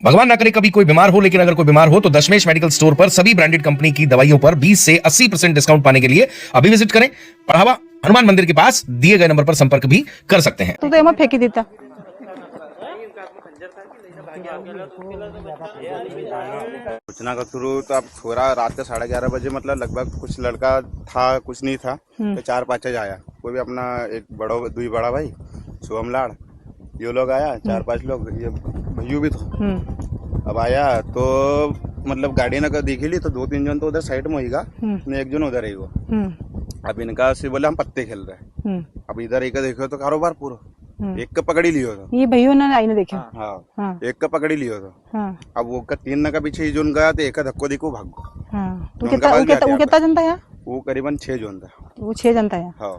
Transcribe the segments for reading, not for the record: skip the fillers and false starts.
भगवान ना करे कभी कोई बीमार हो, लेकिन अगर कोई बीमार हो तो दशमेश मेडिकल स्टोर पर सभी ब्रांडेड कंपनी की दवाइयों पर 20 से 80% डिस्काउंट पाने के लिए अभी विजिट करें। बढ़ावा हनुमान मंदिर के पास दिए गए नंबर पर संपर्क भी कर सकते हैं। तू तो एमा फेंकी देता। सूचना का थ्रू तो अब छोरा रात के 11:30 बजे मतलब लगभग कुछ लड़का था, कुछ नहीं था, तो 4-5 आया। कोई भी अपना एक दुई बड़ा भाई शुभम लाड़, ये लोग आया 4-5 लोग, ये भैयू भी था। अब आया तो मतलब गाड़ी ना देखी ली तो 2-3 जन तो उधर साइड में होगा, ने एक जन उधर ही वो। अब इनका से बोले हम पत्ते खेल रहे हैं। अब इधर एक देखो तो कारोबार पूरा एक का पकड़ी लियो था, ये भैया ने आई ने देखा। हाँ, एक का पकड़ी लियो था। अब वो का 3 का पीछे जोन गया तो एक का धक्को देखो भागो। तो कितना जनता है? वो करीबन 6 जोन था। वो 6 जनता है। हाँ,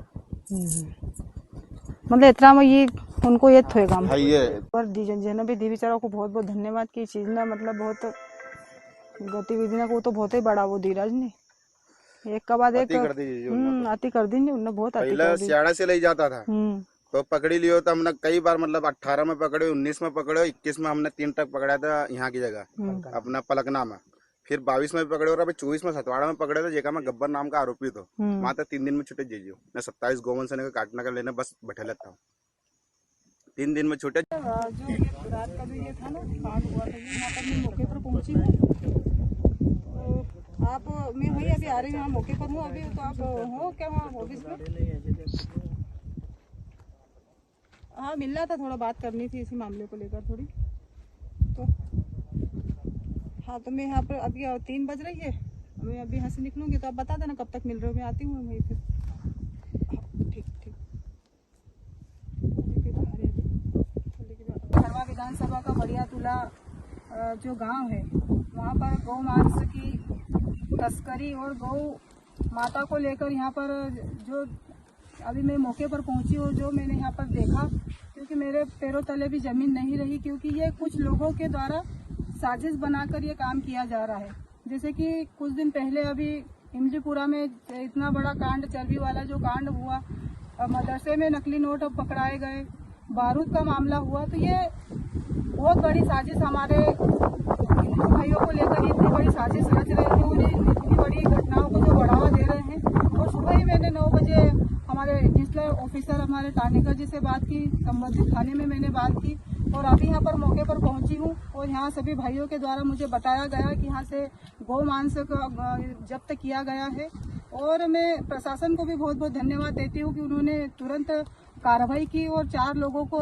मतलब इतना में ये उनको ये थे काम। हाँ, ये और जन भी दी बेचारा को बहुत बहुत धन्यवाद की चीज ना, मतलब बहुत गतिविधि ना को तो बहुत ही बड़ा वो धीरज ने एक का बाद एक आती कर दी उन्होंने बहुत आती पहले सियाड़ा से ले जाता था तो पकड़ी लियो तो हमने कई बार मतलब 18 में पकड़े, 19 में पकड़े, 21 में हमने 3 ट्रक पकड़ा था यहाँ की जगह अपना पलकना में, फिर 22 में भी पकड़े और अभी 24 में सतवाड़ा में पकड़े थे, जेका में गब्बर नाम का आरोपी तो वहां तक 3 दिन में छुटे जीजियो। मैं 27 गोवंश ने काटने का लेने बस बैठे लेता हूँ, 3 दिन में छुटे। जो रात का जो ये था ना कांड हुआ था, यहाँ पर मैं मौके पर पहुंची हूँ। तो आप मैं वही अभी आ रही हूँ, मौके पर हूँ अभी। तो आप हो क्या वहाँ ऑफिस में? हाँ, मिलना था, थोड़ा बात करनी थी इसी मामले को लेकर थोड़ी। तो हाँ, तो मैं यहाँ पर अभी 3 बज रही है, मैं अभी यहाँ से निकलूंगी तो आप बता देना कब तक मिल रहे हो, मैं आती हूँ वहीं फिर। ठीक ठीक। खरवा विधानसभा का बढ़िया तुला जो गांव है, वहाँ पर गौ मांस की तस्करी और गौ माता को लेकर यहाँ पर जो अभी मैं मौके पर पहुंची हूँ, जो मैंने यहाँ पर देखा, क्योंकि मेरे पैरों तले भी जमीन नहीं रही, क्योंकि ये कुछ लोगों के द्वारा साजिश बनाकर ये काम किया जा रहा है। जैसे कि कुछ दिन पहले अभी इमलीपुरा में इतना बड़ा कांड, चर्बी वाला जो कांड हुआ, मदरसे में नकली नोट अब पकड़ाए गए, बारूद का मामला हुआ, तो ये बहुत बड़ी साजिश हमारे हिंदू भाइयों को लेकर इतनी बड़ी साजिश रच रहे हैं, उन्हें इतनी बड़ी घटनाओं को जो बढ़ावा दे रहे हैं। और सुबह ही मैंने 9 बजे हमारे रजिस्टर ऑफिसर हमारे थानेकर जी से बात की, संबंधित थाने में मैंने बात की, और अभी यहाँ पर मौके पर पहुंची हूँ। और यहाँ सभी भाइयों के द्वारा मुझे बताया गया कि यहाँ से गौ मांस जब्त किया गया है। और मैं प्रशासन को भी बहुत बहुत धन्यवाद देती हूँ कि उन्होंने तुरंत कार्रवाई की और 4 लोगों को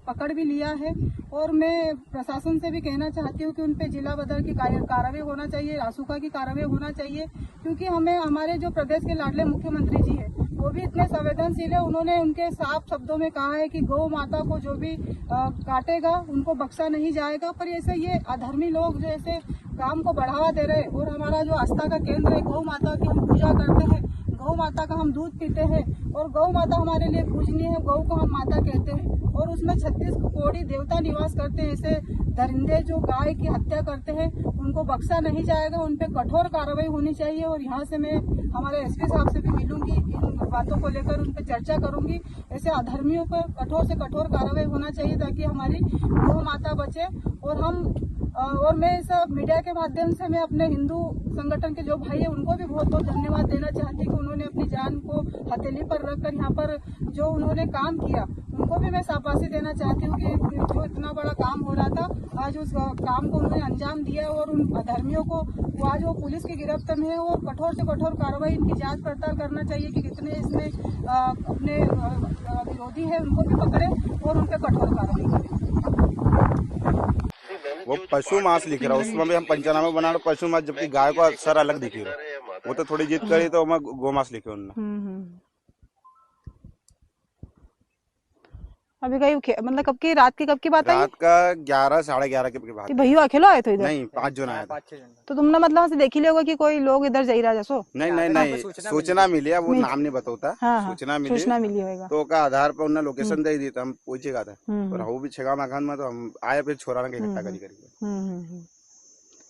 पकड़ भी लिया है। और मैं प्रशासन से भी कहना चाहती हूँ कि उन पे जिला बदर की कार्रवाई होना चाहिए, रासुका की कार्रवाई होना चाहिए, क्योंकि हमें हमारे जो प्रदेश के लाडले मुख्यमंत्री जी है वो भी इतने संवेदनशील है। उन्होंने उनके साफ शब्दों में कहा है कि गौ माता को जो भी काटेगा उनको बख्शा नहीं जाएगा। पर ऐसे ये अधर्मी लोग जो ऐसे काम को बढ़ावा दे रहे, और हमारा जो आस्था का केंद्र है गौ माता की, हम पूजा करते हैं, गौ माता का हम दूध पीते हैं, और गौ माता हमारे लिए पूजनीय है, गौ को हम माता कहते हैं। और उसमें 36 कोटि देवता निवास करते हैं। ऐसे दरिंदे जो गाय की हत्या करते हैं उनको बख्शा नहीं जाएगा, उन पे कठोर कार्रवाई होनी चाहिए। और यहाँ से मैं हमारे एसपी साहब से भी मिलूंगी, इन बातों को लेकर उन पर चर्चा करूंगी। ऐसे अधर्मियों पर कठोर से कठोर कार्रवाई होना चाहिए ताकि हमारी गौ माता बचे। और मैं इस मीडिया के माध्यम से मैं अपने हिंदू संगठन के जो भाई है उनको भी बहुत बहुत धन्यवाद देना चाहती हूँ कि उन्होंने अपनी जान को हथेली पर रखकर यहाँ पर जो उन्होंने काम किया, उनको भी मैं शाबाशी देना चाहती हूँ कि जो इतना बड़ा काम हो रहा था, आज उस काम को उन्होंने अंजाम दिया। और उन अधर्मियों को वो आज वो पुलिस की गिरफ्त में है, और कठोर से कठोर कार्रवाई, इनकी जांच पड़ताल करना चाहिए कि कितने इसमें अपने विरोधी है उनको भी पकड़े और उन पर कठोर कार्रवाई करें। वो पशु मांस लिख रहा है, उसमें भी हम पंचनामा बना रहे पशु मांस, जबकि गाय को सर अलग दिख रहा है। वो तो थोड़ी जिद करी तो मैं गौ मांस लिखे उन्होंने। अभी कहीं मतलब कब की रात की बात है? रात का 11 साढ़े 11 की बात। भैया अकेला आए थे इधर? नहीं, 5 जन आया था। तो तुमने मतलब से देख ही लिया होगा कि कोई लोग इधर जा रहा जैसो? नहीं, सूचना मिली है, वो नाम नहीं बताता। सूचना मिली होगा तो का आधार पर उन्होंने लोकेशन दे दी, तो हम पूछेगा था और वो भी छेगा मकान में, तो हम आए, फिर छोरा ने इकट्ठा करी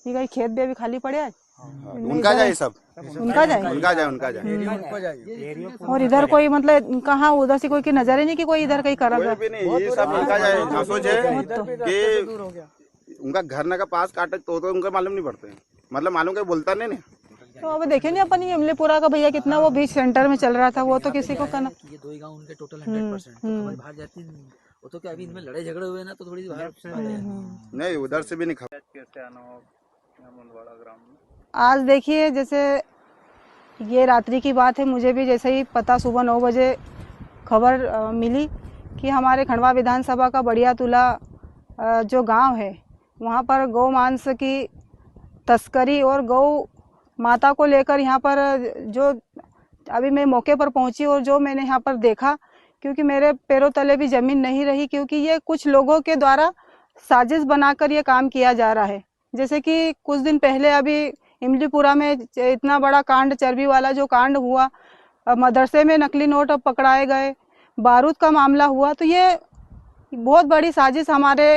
ये खेत भी अभी खाली पड़े है। उनका जाए सब, उनका जाए। और इधर कोई मतलब कहाँ उधर से कोई की नजर ही नहीं कि कोई इधर कहीं कर रहा है। ये सब उनका जाए। सोचे कि उनका घर ना का पास काटे तो उनका मालूम नहीं पड़ते, मतलब मालूम क्या बोलता नहीं। तो अब देखिए नहीं अपन ये इमलीपुरा का भैया कितना वो बीच सेंटर में चल रहा था, वो तो किसी को करना। ये दो ही गांव उनके टोटल 100% तो खबर बाहर जाती नहीं। वो तो क्या अभी इनमें लड़ाई झगड़े हुए ना तो थोड़ी बाहर नहीं उधर से भी नहीं खबर। आज देखिए जैसे ये रात्रि की बात है, मुझे भी जैसे ही पता सुबह 9 बजे खबर मिली कि हमारे खंडवा विधानसभा का बढ़िया तुला जो गांव है वहाँ पर गौ मांस की तस्करी और गौ माता को लेकर यहाँ पर जो अभी मैं मौके पर पहुँची और जो मैंने यहाँ पर देखा, क्योंकि मेरे पैरों तले भी ज़मीन नहीं रही, क्योंकि ये कुछ लोगों के द्वारा साजिश बनाकर ये काम किया जा रहा है। जैसे कि कुछ दिन पहले अभी इमलीपुरा में इतना बड़ा कांड, चर्बी वाला जो कांड हुआ, मदरसे में नकली नोट पकड़ाए गए, बारूद का मामला हुआ, तो ये बहुत बड़ी साजिश हमारे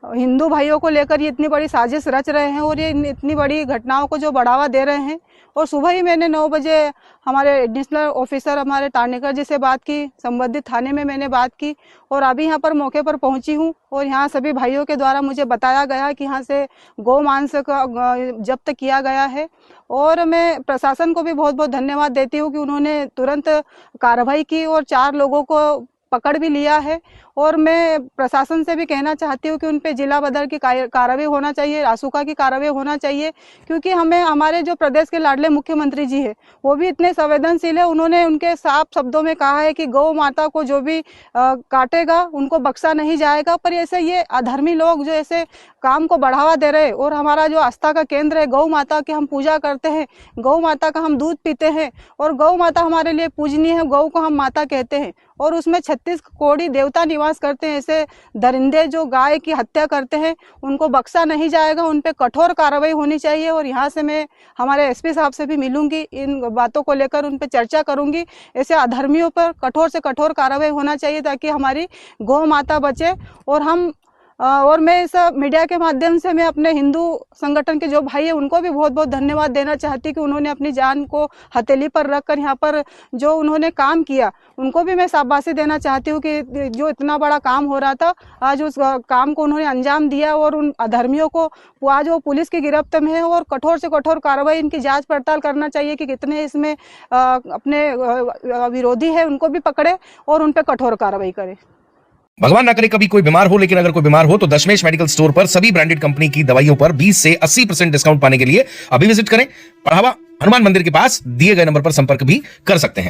हिंदू भाइयों को लेकर ये इतनी बड़ी साजिश रच रहे हैं और ये इतनी बड़ी घटनाओं को जो बढ़ावा दे रहे हैं। और सुबह ही मैंने 9 बजे हमारे एडिशनल ऑफिसर हमारे टानेकर जी से बात की, संबंधित थाने में मैंने बात की और अभी यहाँ पर मौके पर पहुँची हूँ और यहाँ सभी भाइयों के द्वारा मुझे बताया गया कि यहाँ से गौ मांस का जब्त किया गया है। और मैं प्रशासन को भी बहुत बहुत धन्यवाद देती हूँ कि उन्होंने तुरंत कार्रवाई की और 4 लोगों को पकड़ भी लिया है। और मैं प्रशासन से भी कहना चाहती हूँ कि उन पे जिला बदर की कार्रवाई होना चाहिए, रासुका की कार्रवाई होना चाहिए, क्योंकि हमें हमारे जो प्रदेश के लाडले मुख्यमंत्री जी है वो भी इतने संवेदनशील है। उन्होंने उनके साफ शब्दों में कहा है कि गौ माता को जो भी काटेगा उनको बख्शा नहीं जाएगा। पर ऐसे ये अधर्मी लोग जो ऐसे काम को बढ़ावा दे रहे और हमारा जो आस्था का केंद्र है गौ माता की हम पूजा करते हैं, गौ माता का हम दूध पीते हैं और गौ माता हमारे लिए पूजनीय है, गौ को हम माता कहते हैं और उसमें 36 कोटि देवता निवास करते हैं। ऐसे दरिंदे जो गाय की हत्या करते हैं उनको बख्शा नहीं जाएगा, उन पे कठोर कार्रवाई होनी चाहिए। और यहाँ से मैं हमारे एसपी साहब से भी मिलूंगी, इन बातों को लेकर उन पे चर्चा करूंगी। ऐसे अधर्मियों पर कठोर से कठोर कार्रवाई होना चाहिए ताकि हमारी गौ माता बचे। और मैं इस मीडिया के माध्यम से मैं अपने हिंदू संगठन के जो भाई हैं उनको भी बहुत बहुत धन्यवाद देना चाहती हूँ कि उन्होंने अपनी जान को हथेली पर रखकर यहाँ पर जो उन्होंने काम किया उनको भी मैं शाबाशी देना चाहती हूँ कि जो इतना बड़ा काम हो रहा था आज उस काम को उन्होंने अंजाम दिया और उन अधर्मियों को आज वो पुलिस की गिरफ्त में है और कठोर से कठोर कार्रवाई इनकी जाँच पड़ताल करना चाहिए कि कितने इसमें अपने विरोधी है उनको भी पकड़े और उन पर कठोर कार्रवाई करे। भगवान ना करे कभी कोई बीमार हो, लेकिन अगर कोई बीमार हो तो दशमेश मेडिकल स्टोर पर सभी ब्रांडेड कंपनी की दवाइयों पर 20 से 80% डिस्काउंट पाने के लिए अभी विजिट करें। पढ़ावा हनुमान मंदिर के पास दिए गए नंबर पर संपर्क भी कर सकते हैं।